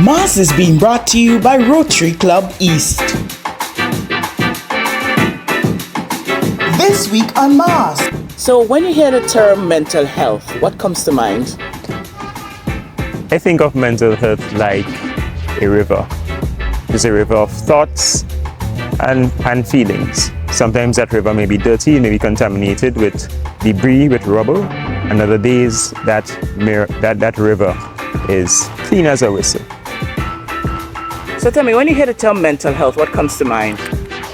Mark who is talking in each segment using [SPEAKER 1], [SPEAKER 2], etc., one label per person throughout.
[SPEAKER 1] Mass is being brought to you by Rotary Club East. This week on Mass. So when you hear the term mental health, what comes to mind?
[SPEAKER 2] I think of mental health like a river. It's a river of thoughts and feelings. Sometimes that river may be dirty, may be contaminated with debris, with rubble, and other days that river is clean as a whistle.
[SPEAKER 1] So tell me, when you hear the term mental health, what comes to mind?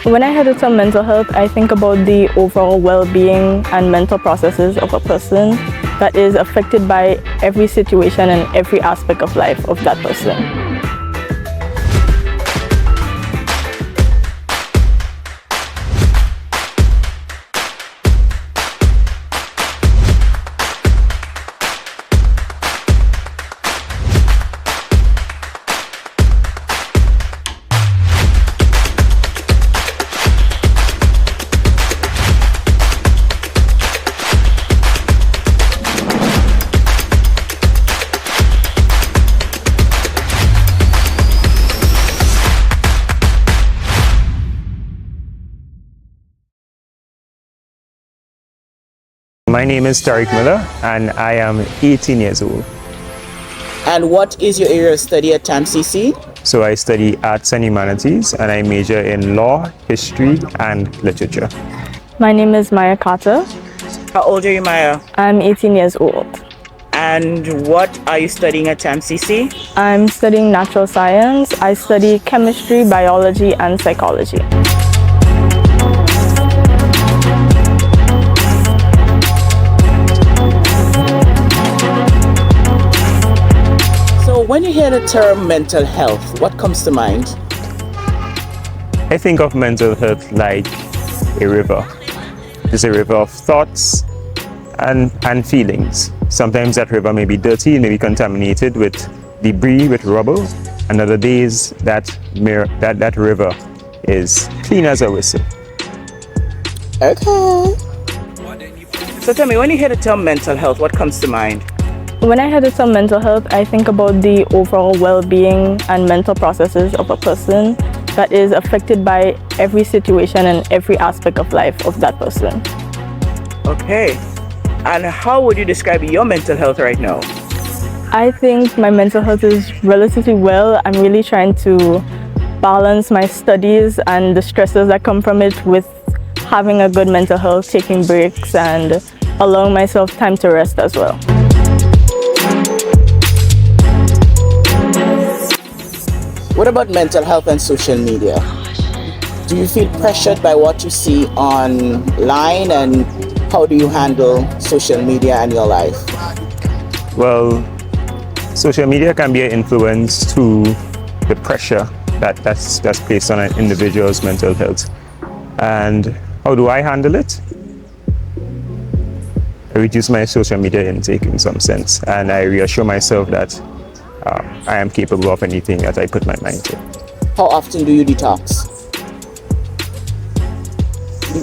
[SPEAKER 3] When I hear the term mental health, I think about the overall well-being and mental processes of a person that is affected by every situation and every aspect of life of that person.
[SPEAKER 2] My name is Tariq and I am 18 years old.
[SPEAKER 1] And what is your area of study at TAMCC?
[SPEAKER 2] So I study arts and humanities and I major in law, history and literature.
[SPEAKER 3] My name is Maya Carter.
[SPEAKER 1] How old are you, Maya?
[SPEAKER 3] I'm 18 years old.
[SPEAKER 1] And what are you studying at TAMCC?
[SPEAKER 3] I'm studying natural science. I study chemistry, biology and psychology.
[SPEAKER 1] When you hear the term mental health, what comes to mind?
[SPEAKER 2] I think of mental health like a river. It's a river of thoughts and feelings. Sometimes that river may be dirty, may be contaminated with debris, with rubble, and other days that river is clean as a whistle.
[SPEAKER 1] Okay. So tell me, when you hear the term mental health, what comes to mind?
[SPEAKER 3] When I hear the term mental health, I think about the overall well-being and mental processes of a person that is affected by every situation and every aspect of life of that person.
[SPEAKER 1] Okay. And how would you describe your mental health right now?
[SPEAKER 3] I think my mental health is relatively well. I'm really trying to balance my studies and the stresses that come from it with having a good mental health, taking breaks and allowing myself time to rest as well.
[SPEAKER 1] What about mental health and social media? Do you feel pressured by what you see online, and how do you handle social media in your life?
[SPEAKER 2] Well, social media can be an influence to the pressure that's placed on an individual's mental health. And how do I handle it? I reduce my social media intake in some sense, and I reassure myself that I am capable of anything that I put my mind to.
[SPEAKER 1] How often do you detox?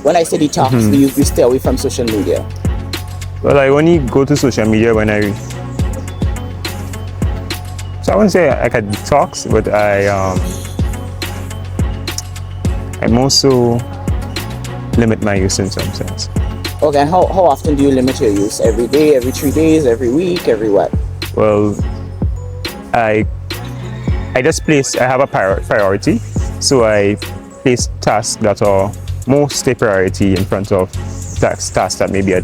[SPEAKER 1] When I say detox, do you stay away from social media?
[SPEAKER 2] Well, I only go to social media when so I wouldn't say I can detox, but I also limit my use in some sense.
[SPEAKER 1] Okay, and how often do you limit your use? Every day, every 3 days, every week, every what?
[SPEAKER 2] Well, I have a priority, so I place tasks that are most a priority in front of tasks that may be a...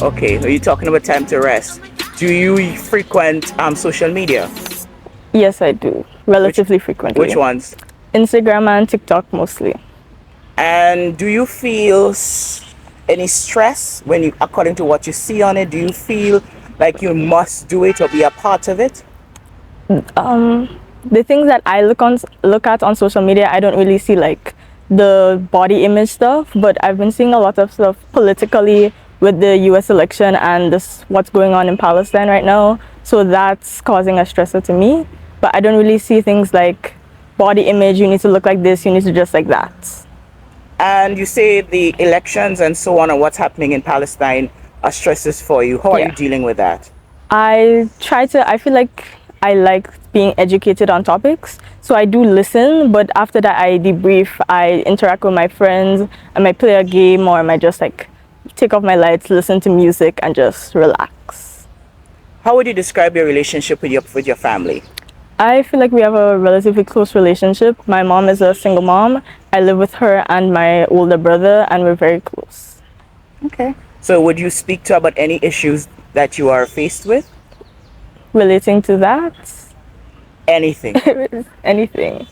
[SPEAKER 1] Okay, are you talking about time to rest? Do you frequent social media?
[SPEAKER 3] Yes, I do. Relatively frequently.
[SPEAKER 1] Which ones?
[SPEAKER 3] Instagram and TikTok mostly.
[SPEAKER 1] And do you feel any stress according to what you see on it? Do you feel like you must do it or be a part of it?
[SPEAKER 3] The things that I look at on social media, I don't really see like the body image stuff, but I've been seeing a lot of stuff politically with the US election and what's going on in Palestine right now. So that's causing a stressor to me. But I don't really see things like body image, you need to look like this, you need to dress like that.
[SPEAKER 1] And you say the elections and so on and what's happening in Palestine, a stress is for you. How are
[SPEAKER 3] Yeah.
[SPEAKER 1] you dealing with that?
[SPEAKER 3] I feel like I like being educated on topics. So I do listen, but after that I debrief, I interact with my friends, I might play a game, or I might just like take off my lights, listen to music and just relax.
[SPEAKER 1] How would you describe your relationship with your family?
[SPEAKER 3] I feel like we have a relatively close relationship. My mom is a single mom. I live with her and my older brother, and we're very close.
[SPEAKER 1] Okay. So would you speak to about any issues that you are faced with?
[SPEAKER 3] Relating to that,
[SPEAKER 1] Anything.
[SPEAKER 3] anything.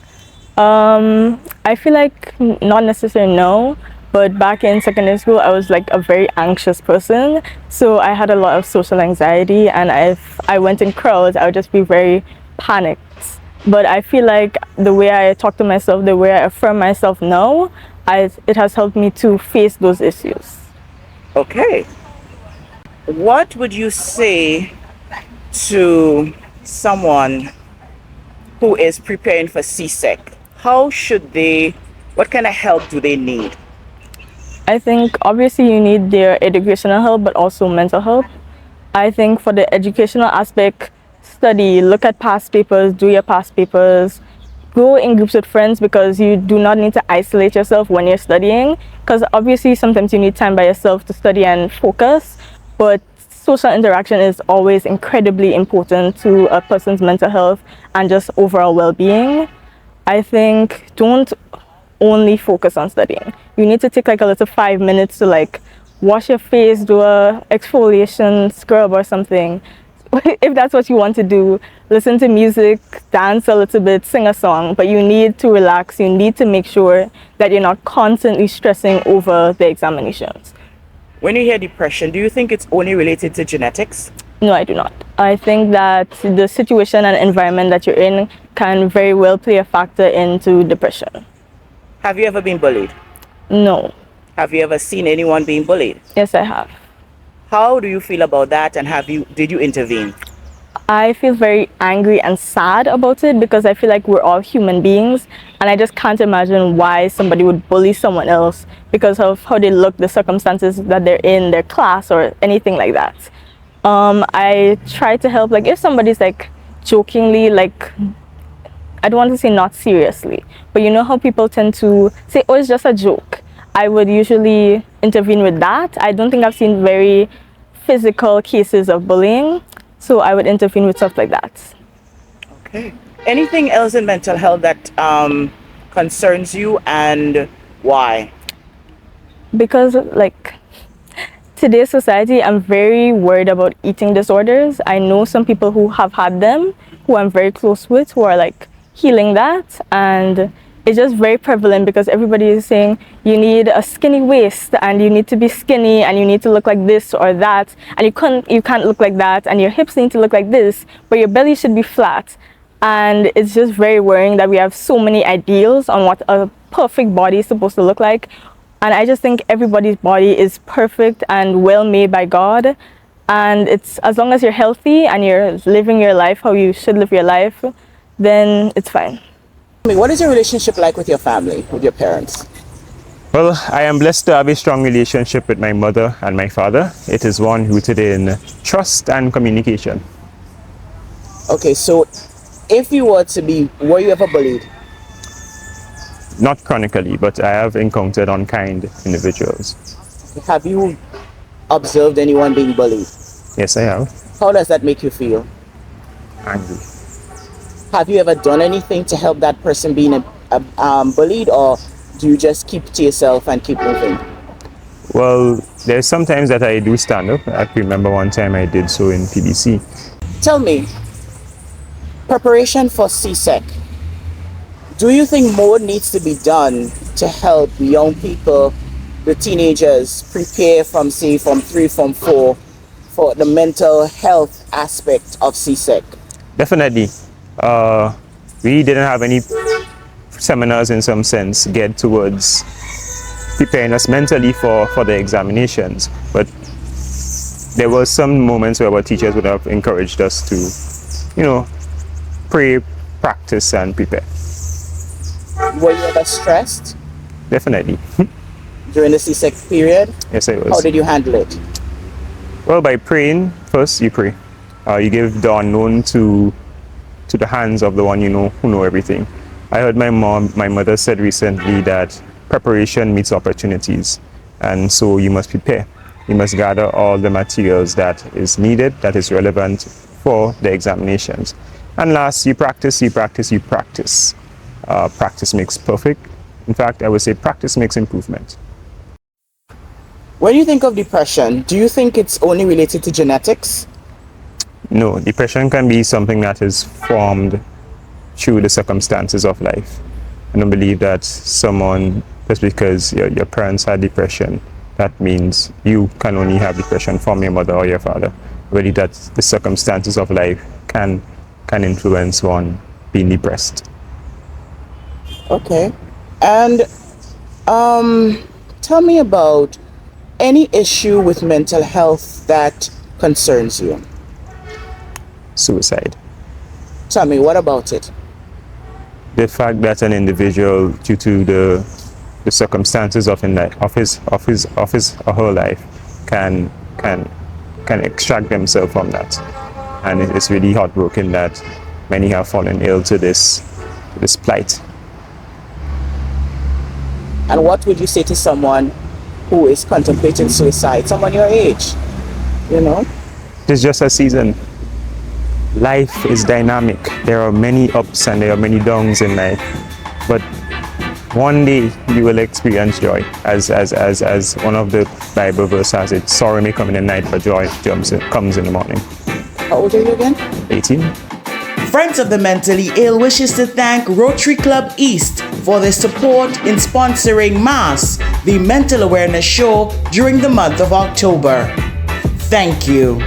[SPEAKER 3] I feel like not necessarily no, but back in secondary school, I was like a very anxious person. So I had a lot of social anxiety, and if I went in crowds, I would just be very panicked. But I feel like the way I talk to myself, the way I affirm myself now, it has helped me to face those issues.
[SPEAKER 1] Okay. What would you say to someone who is preparing for CSEC? How should they, what kind of help do they need?
[SPEAKER 3] I think obviously you need their educational help, but also mental help. I think for the educational aspect, study, look at past papers, do your past papers, go in groups with friends, because you do not need to isolate yourself when you're studying, because obviously sometimes you need time by yourself to study and focus, but social interaction is always incredibly important to a person's mental health and just overall well-being. I think don't only focus on studying. You need to take like a little 5 minutes to like wash your face, do a exfoliation scrub or something. If that's what you want to do, listen to music, dance a little bit, sing a song, but you need to relax. You need to make sure that you're not constantly stressing over the examinations.
[SPEAKER 1] When you hear depression, do you think it's only related to genetics?
[SPEAKER 3] No, I do not. I think that the situation and environment that you're in can very well play a factor into depression.
[SPEAKER 1] Have you ever been bullied?
[SPEAKER 3] No.
[SPEAKER 1] Have you ever seen anyone being bullied?
[SPEAKER 3] Yes, I have.
[SPEAKER 1] How do you feel about that, and did you intervene?
[SPEAKER 3] I feel very angry and sad about it, because I feel like we're all human beings, and I just can't imagine why somebody would bully someone else because of how they look, the circumstances that they're in, their class, or anything like that. I try to help, like if somebody's like jokingly, like I don't want to say not seriously, but you know how people tend to say, oh, it's just a joke. I would usually intervene with that. I don't think I've seen very physical cases of bullying, so I would intervene with stuff like that.
[SPEAKER 1] Okay. Anything else in mental health that concerns you, and why?
[SPEAKER 3] Because like today's society, I'm very worried about eating disorders. I know some people who have had them, who I'm very close with, who are like healing that, and it's just very prevalent because everybody is saying you need a skinny waist, and you need to be skinny, and you need to look like this or that, and you can't look like that, and your hips need to look like this, but your belly should be flat. And it's just very worrying that we have so many ideals on what a perfect body is supposed to look like. And I just think everybody's body is perfect and well made by God, and it's as long as you're healthy and you're living your life how you should live your life, then it's fine.
[SPEAKER 1] What is your relationship like with your family, with your parents?
[SPEAKER 2] Well, I am blessed to have a strong relationship with my mother and my father. It is one rooted in trust and communication.
[SPEAKER 1] Okay, so were you ever bullied?
[SPEAKER 2] Not chronically, but I have encountered unkind individuals.
[SPEAKER 1] Have you observed anyone being bullied?
[SPEAKER 2] Yes, I have.
[SPEAKER 1] How does that make you feel?
[SPEAKER 2] Angry.
[SPEAKER 1] Have you ever done anything to help that person being bullied, or do you just keep to yourself and keep moving?
[SPEAKER 2] Well, there's sometimes that I do stand up. I remember one time I did so in PBC.
[SPEAKER 1] Tell me, preparation for CSEC, do you think more needs to be done to help young people, the teenagers, prepare from 3, from 4, for the mental health aspect of CSEC?
[SPEAKER 2] Definitely. We didn't have any seminars in some sense geared towards preparing us mentally for the examinations, but there were some moments where our teachers would have encouraged us to, pray, practice, and prepare.
[SPEAKER 1] Were you ever stressed
[SPEAKER 2] Definitely.
[SPEAKER 1] during the CSEC period?
[SPEAKER 2] Yes, I was.
[SPEAKER 1] How did you handle it?
[SPEAKER 2] Well, by praying, first you pray. You give the unknown to the hands of the one you know who know everything. I heard my mother said recently that preparation meets opportunities, and so you must prepare. You must gather all the materials that is needed, that is relevant for the examinations. And last, you practice, you practice, you practice. Practice makes perfect. In fact, I would say practice makes improvement.
[SPEAKER 1] When you think of depression, do you think it's only related to genetics?
[SPEAKER 2] No, depression can be something that is formed through the circumstances of life. I don't believe that someone, just because your parents had depression, that means you can only have depression from your mother or your father. I believe that the circumstances of life can influence one being depressed.
[SPEAKER 1] Okay. And tell me about any issue with mental health that concerns you.
[SPEAKER 2] Suicide.
[SPEAKER 1] Tell me, what about it?
[SPEAKER 2] The fact that an individual, due to the circumstances of his or her life, can extract themselves from that, and it's really heartbroken that many have fallen ill to this plight.
[SPEAKER 1] And what would you say to someone who is contemplating suicide, someone your age? You know?
[SPEAKER 2] It's just a season. Life is dynamic. There are many ups and there are many downs in life. But one day you will experience joy. As one of the Bible verses has it, sorrow may come in the night, but joy comes in the morning.
[SPEAKER 1] How old are you again?
[SPEAKER 2] 18.
[SPEAKER 1] Friends of the Mentally Ill wishes to thank Rotary Club East for their support in sponsoring MAS, the Mental Awareness Show, during the month of October. Thank you.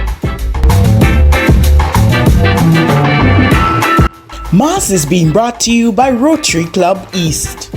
[SPEAKER 1] MAS is being brought to you by Rotary Club East.